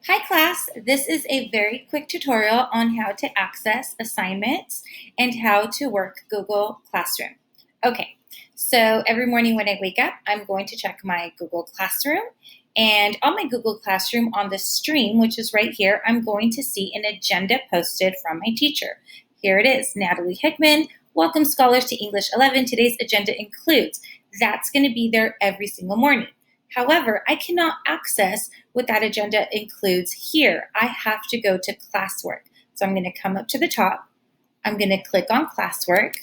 Hi class, this is a very quick tutorial on how to access assignments and how to work Google Classroom. Okay, so every morning when I wake up, I'm going to check my Google Classroom, and on my Google Classroom on the stream, which is right here, I'm going to see an agenda posted from my teacher. Here it is, Natalie Hickman, welcome scholars to English 11. Today's agenda includes. That's going to be there every single morning. However, I cannot access what that agenda includes here. I have to go to Classwork. So I'm going to come up to the top. I'm going to click on Classwork.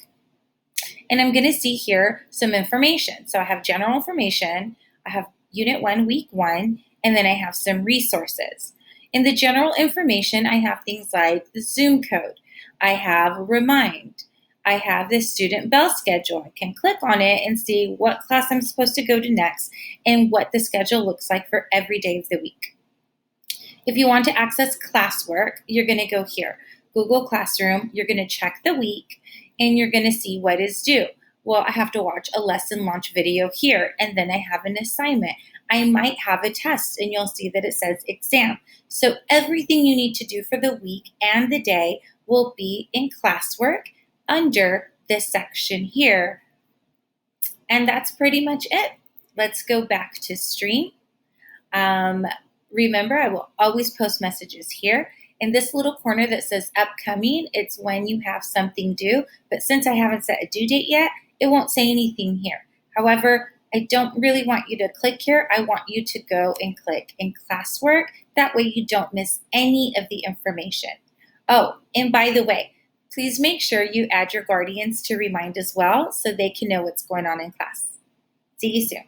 And I'm going to see here some information. So I have general information. I have Unit 1, Week 1. And then I have some resources. In the general information, I have things like the Zoom code. I have Remind. I have this student bell schedule. I can click on it and see what class I'm supposed to go to next and what the schedule looks like for every day of the week. If you want to access Classwork, you're going to go here, Google Classroom, you're going to check the week, and you're going to see what is due. Well, I have to watch a lesson launch video here, and then I have an assignment. I might have a test, and you'll see that it says exam. So everything you need to do for the week and the day will be in Classwork under this section here. And that's pretty much it. Let's go back to stream. Remember, I will always post messages here. In this little corner that says upcoming, it's when you have something due. But since I haven't set a due date yet, it won't say anything here. However, I don't really want you to click here. I want you to go and click in Classwork. That way you don't miss any of the information. Oh, and by the way, please make sure you add your guardians to Remind as well so they can know what's going on in class. See you soon.